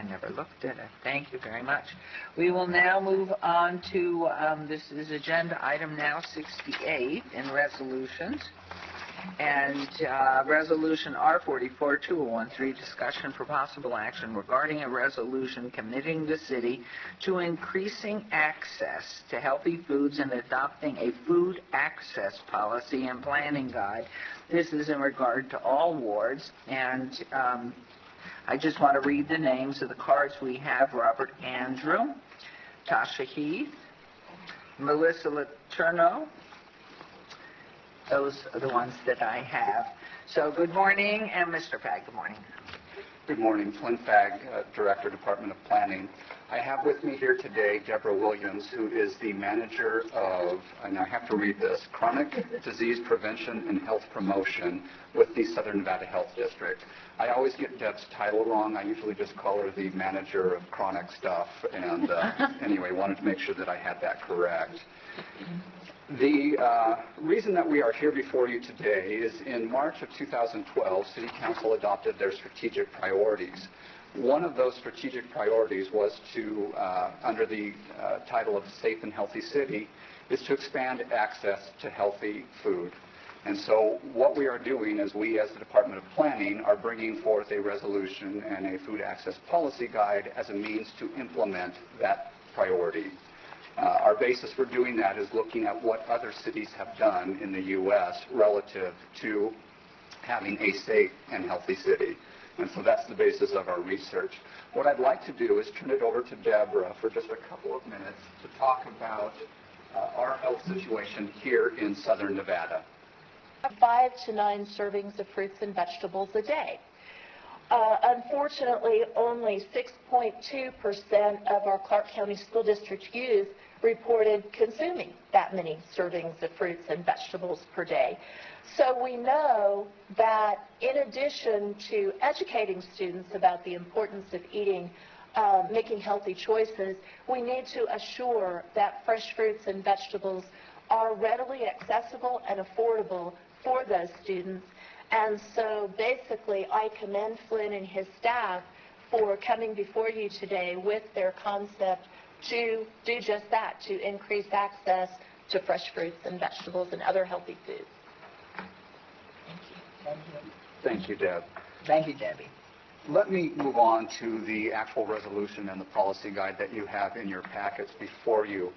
never looked at it. Thank you very much. We will now move on to, this is agenda item now 68 in resolutions. And Resolution R44-2013, discussion for possible action regarding a resolution committing the city to increasing access to healthy foods and adopting a food access policy and planning guide. This is in regard to all wards, and I just want to read the names of the cards we have. Robert Andrew, Tasha Heath, Melissa Letourneau. Those are the ones that I have. So good morning, and Mr. Fagg, good morning. Good morning. Flynn Fagg, Director, Department of Planning. I have with me here today Deborah Williams, who is the manager of, and I have to read this, Chronic Disease Prevention and Health Promotion with the Southern Nevada Health District. I always get Deb's title wrong. I usually just call her the manager of chronic stuff. And anyway, wanted to make sure that I had that correct. The reason that we are here before you today is in March of 2012, City Council adopted their strategic priorities. One of those strategic priorities was to, under the title of Safe and Healthy City, is to expand access to healthy food. And so what we are doing is we, as the Department of Planning, are bringing forth a resolution and a food access policy guide as a means to implement that priority. Our basis for doing that is looking at what other cities have done in the U.S. relative to having a safe and healthy city. And so that's the basis of our research. What I'd like to do is turn it over to Deborah for just a couple of minutes to talk about our health situation here in Southern Nevada. 5 to 9 servings of fruits and vegetables a day. Unfortunately, only 6.2% of our Clark County School District youth reported consuming that many servings of fruits and vegetables per day. So we know that in addition to educating students about the importance of eating, making healthy choices, we need to assure that fresh fruits and vegetables are readily accessible and affordable for those students. And so basically, I commend Flynn and his staff for coming before you today with their concept to do just that, to increase access to fresh fruits and vegetables and other healthy foods. Thank you. Thank you. Thank you, Deb. Thank you, Debbie. Let me move on to the actual resolution and the policy guide that you have in your packets before you.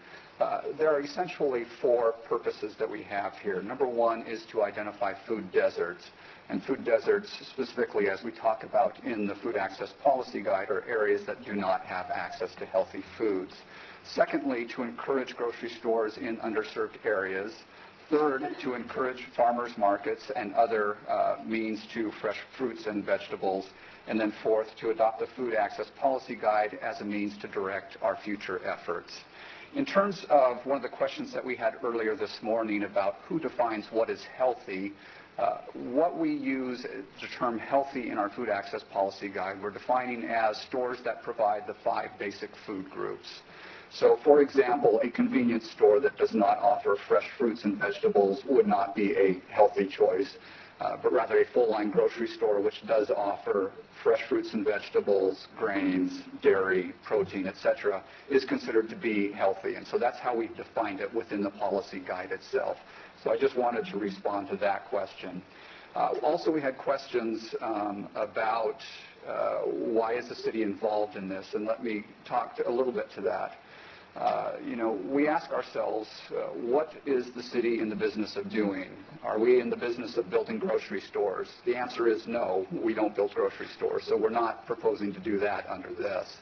There are essentially 4 purposes that we have here. Number 1 is to identify food deserts. And food deserts, specifically as we talk about in the Food Access Policy Guide, are areas that do not have access to healthy foods. Secondly, to encourage grocery stores in underserved areas. Third, to encourage farmers markets and other means to fresh fruits and vegetables. And then fourth, to adopt the Food Access Policy Guide as a means to direct our future efforts. In terms of one of the questions that we had earlier this morning about who defines what is healthy, what we use the term healthy in our Food Access Policy Guide, we're defining as stores that provide the 5 basic food groups. So, for example, a convenience store that does not offer fresh fruits and vegetables would not be a healthy choice, but rather a full-line grocery store which does offer fresh fruits and vegetables, grains, dairy, protein, etc., is considered to be healthy. And so that's how we've defined it within the policy guide itself. So I just wanted to respond to that question. Also, we had questions about why is the city involved in this, and let me talk a little bit to that. We ask ourselves, what is the city in the business of doing? Are we in the business of building grocery stores? The answer is no, we don't build grocery stores, so we're not proposing to do that under this.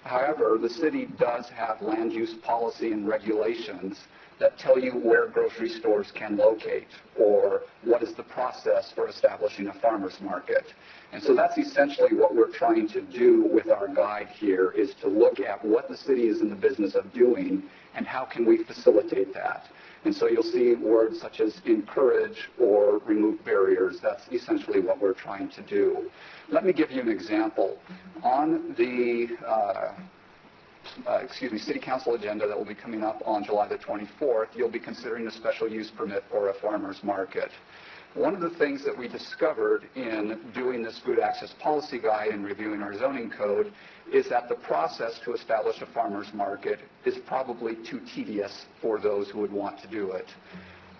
However, the city does have land use policy and regulations that tell you where grocery stores can locate or what is the process for establishing a farmer's market. And so that's essentially what we're trying to do with our guide here, is to look at what the city is in the business of doing and how can we facilitate that. And so you'll see words such as encourage or remove barriers. That's essentially what we're trying to do. Let me give you an example. On the City Council agenda that will be coming up on July the 24th, you'll be considering a special use permit for a farmer's market. One of the things that we discovered in doing this food access policy guide and reviewing our zoning code is that the process to establish a farmer's market is probably too tedious for those who would want to do it.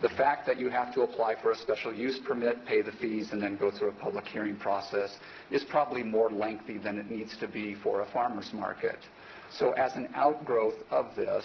The fact that you have to apply for a special use permit, pay the fees, and then go through a public hearing process is probably more lengthy than it needs to be for a farmer's market. So as an outgrowth of this,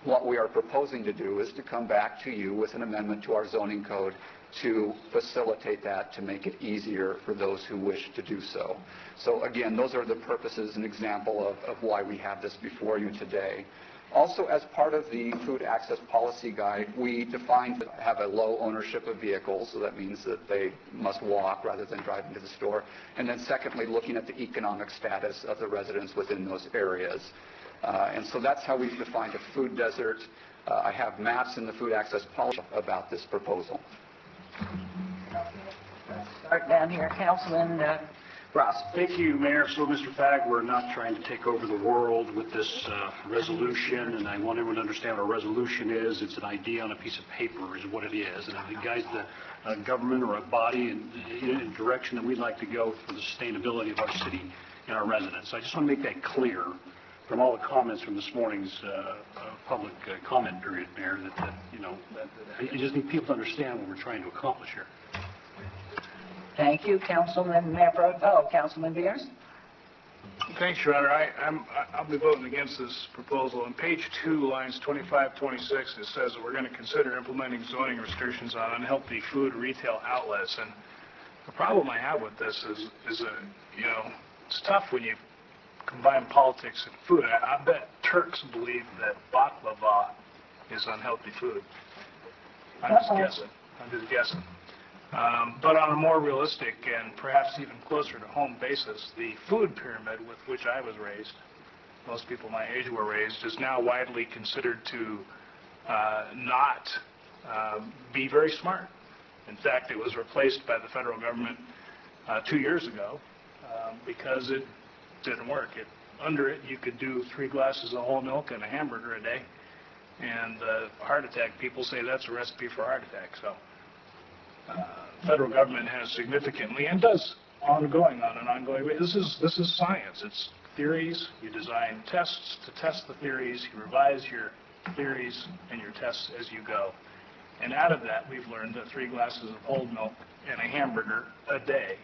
what we are proposing to do is to come back to you with an amendment to our zoning code to facilitate that, to make it easier for those who wish to do so. So again, those are the purposes and example of why we have this before you today. Also, as part of the food access policy guide, we defined to have a low ownership of vehicles, so that means that they must walk rather than drive into the store. And then secondly, looking at the economic status of the residents within those areas. And so that's how we've defined a food desert. I have maps in the food access policy about this proposal. Start down here, Councilman Ross. Thank you, Mayor. So, Mr. Fagg, we're not trying to take over the world with this resolution, and I want everyone to understand what a resolution is. It's an idea on a piece of paper is what it is, and it guides the government or a body in direction that we'd like to go for the sustainability of our city and our residents. So I just want to make that clear from all the comments from this morning's public comment period, Mayor, that I just need people to understand what we're trying to accomplish here. Thank you, Councilman Councilman Beers. Thanks, Your Honor. I'll be voting against this proposal. On page 2, lines 25, 26, it says that we're going to consider implementing zoning restrictions on unhealthy food retail outlets. And the problem I have with this is it's tough when you combine politics and food. I bet Turks believe that baklava is unhealthy food. I'm just guessing. But on a more realistic and perhaps even closer to home basis, the food pyramid with which I was raised, most people my age were raised, is now widely considered to not be very smart. In fact, it was replaced by the federal government 2 years ago because it didn't work. Under it, you could do 3 glasses of whole milk and a hamburger a day, and heart attack people say that's a recipe for a heart attack. So. Federal government has significantly and does on an ongoing basis. This is science. It's theories. You design tests to test the theories. You revise your theories and your tests as you go. And out of that, we've learned that 3 glasses of whole milk and a hamburger a day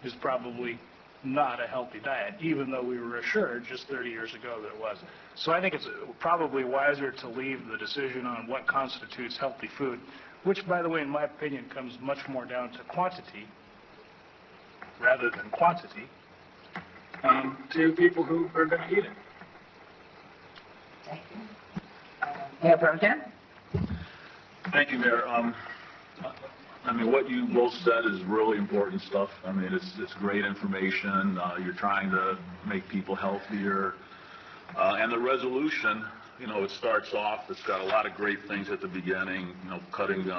is probably not a healthy diet, even though we were assured just 30 years ago that it was. So I think it's probably wiser to leave the decision on what constitutes healthy food, which, by the way, in my opinion, comes much more down to quantity rather than quantity, to people who are going to eat it. Thank you. Mayor Pro Tem? Thank you, Mayor. I mean, what you both said is really important stuff. I mean, it's great information. You're trying to make people healthier. And the resolution, it starts off, it's got a lot of great things at the beginning, cutting,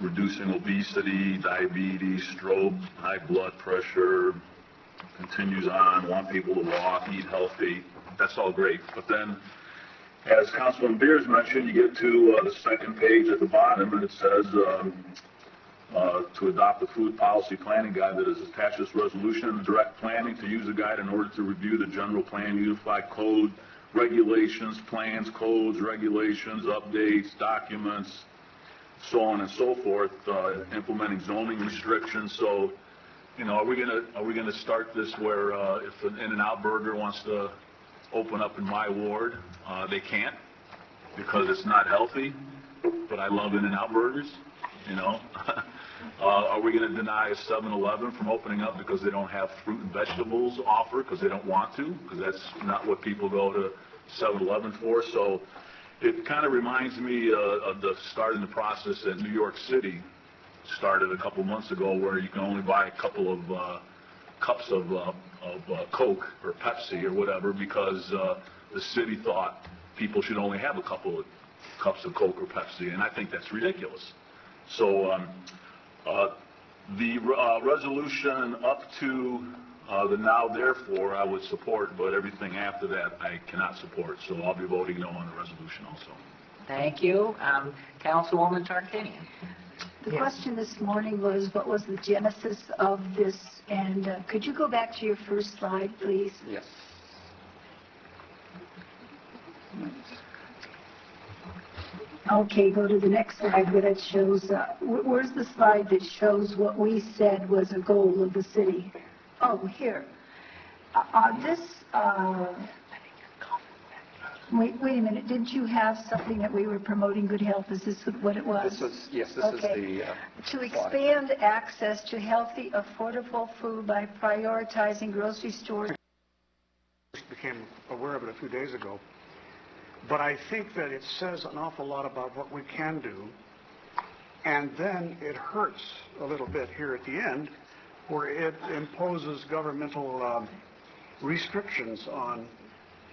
reducing obesity, diabetes, stroke, high blood pressure, continues on, want people to walk, eat healthy. That's all great. But then, as Councilman Beers mentioned, you get to the second page at the bottom, and it says, to adopt the food policy planning guide that is attached to this resolution and direct planning to use the guide in order to review the general plan, unified code, regulations, plans, codes, regulations, updates, documents, so on and so forth, implementing zoning restrictions. So, are we gonna start this where if an In-N-Out Burger wants to open up in my ward, they can't because it's not healthy, but I love In-N-Out Burgers, Are we going to deny a 7-Eleven from opening up because they don't have fruit and vegetables offered because they don't want to? Because that's not what people go to 7-Eleven for. So it kind of reminds me of the starting the process that New York City started a couple months ago, where you can only buy a couple of cups of Coke or Pepsi or whatever because the city thought people should only have a couple of cups of Coke or Pepsi, and I think that's ridiculous. So the resolution up to the now therefore I would support, but everything after that I cannot support. So I'll be voting no on the resolution also. Thank you. Councilwoman Tarkanian. The question this morning was, what was the genesis of this? And could you go back to your first slide, please? Yes. Okay, go to the next slide where it shows, where's the slide that shows what we said was a goal of the city? Oh, here. Wait a minute, didn't you have something that we were promoting good health? Is this what it was? This is Okay. the To slide. expand access to healthy, affordable food by prioritizing grocery stores. Became aware of it a few days ago. But I think that it says an awful lot about what we can do, and then it hurts a little bit here at the end, where it imposes governmental restrictions on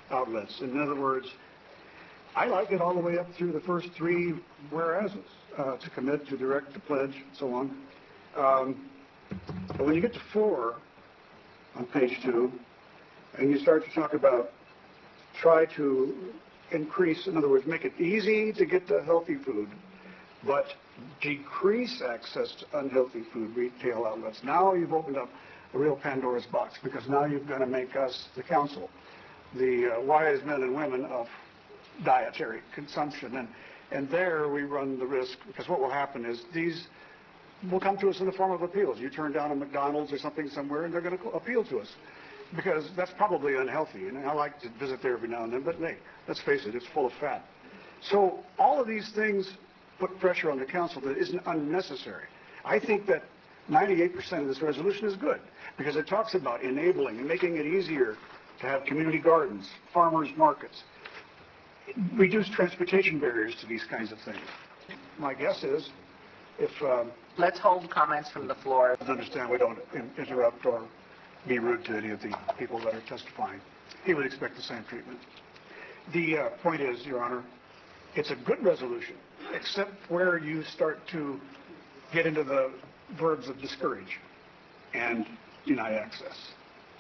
outlets. In other words, I like it all the way up through the first three whereases, to commit, to direct, to pledge, and so on. But when you get to 4 on page 2, and you start to talk about try to increase, in other words, make it easy to get to healthy food, but decrease access to unhealthy food retail outlets. Now you've opened up a real Pandora's box, because now you're going to make us, the council, the wise men and women of dietary consumption. And there we run the risk, because what will happen is these will come to us in the form of appeals. You turn down a McDonald's or something somewhere, and they're going to appeal to us, because that's probably unhealthy. And I like to visit there every now and then, but hey, let's face it, it's full of fat. So all of these things put pressure on the council that isn't unnecessary. I think that 98% of this resolution is good, because it talks about enabling and making it easier to have community gardens, farmers markets, reduce transportation barriers to these kinds of things. My guess is, if Let's hold comments from the floor. understand we don't interrupt or be rude to any of the people that are testifying, he would expect the same treatment. The point is, Your Honor, it's a good resolution, except where you start to get into the verbs of discourage and deny access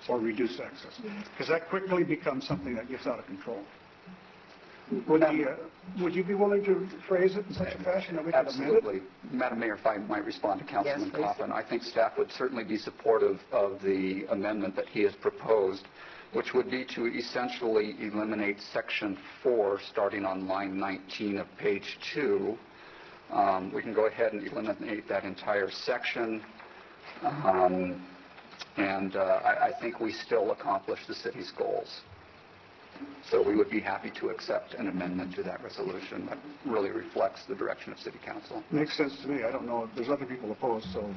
or reduce access, because that quickly becomes something that gets out of control. Would you be willing to phrase it in such a fashion that we can amend it? Absolutely. Madam Mayor, if I might respond to Councilman Yes, please. Coffin, I think staff would certainly be supportive of the amendment that he has proposed, which would be to essentially eliminate section 4, starting on line 19 of page 2. We can go ahead and eliminate that entire section, and I think we still accomplish the city's goals. So we would be happy to accept an amendment to that resolution that really reflects the direction of City Council. Makes sense to me. I don't know if there's other people opposed, so.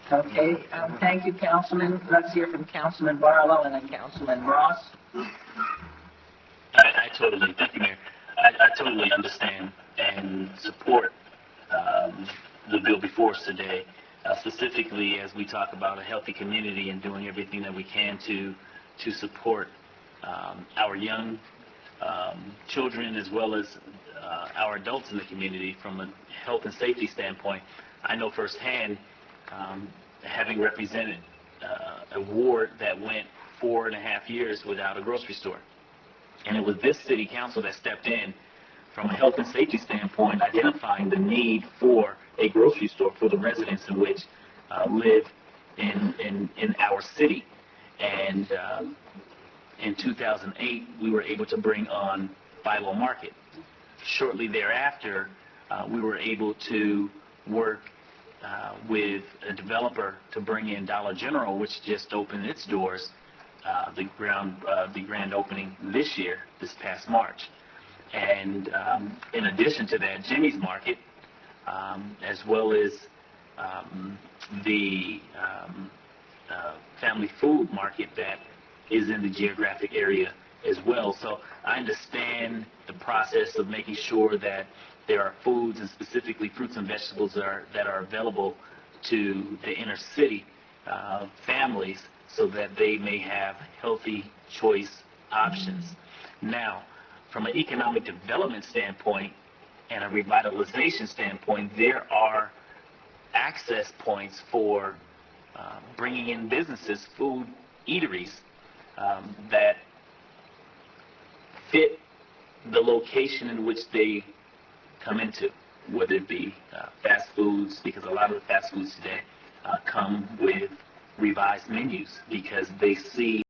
Okay, thank you, Councilman. Let's hear from Councilman Barlow and then Councilman Ross. I totally, thank you, Mayor. I totally understand and support the bill before us today, specifically as we talk about a healthy community and doing everything that we can to support our young children as well as our adults in the community from a health and safety standpoint. I know firsthand, having represented a ward that went 4.5 years without a grocery store. And it was this city council that stepped in from a health and safety standpoint, identifying the need for a grocery store for the residents in which live in our city. And in 2008, we were able to bring on Philo Market. Shortly thereafter, we were able to work with a developer to bring in Dollar General, which just opened its doors, the grand opening this past March. And in addition to that, Jimmy's Market, as well as the family food market that is in the geographic area as well. So I understand the process of making sure that there are foods, and specifically fruits and vegetables, that are available to the inner city families so that they may have healthy choice options. Now, from an economic development standpoint and a revitalization standpoint, there are access points for bringing in businesses, food eateries, that fit the location in which they come into, whether it be fast foods, because a lot of the fast foods today come with revised menus because they see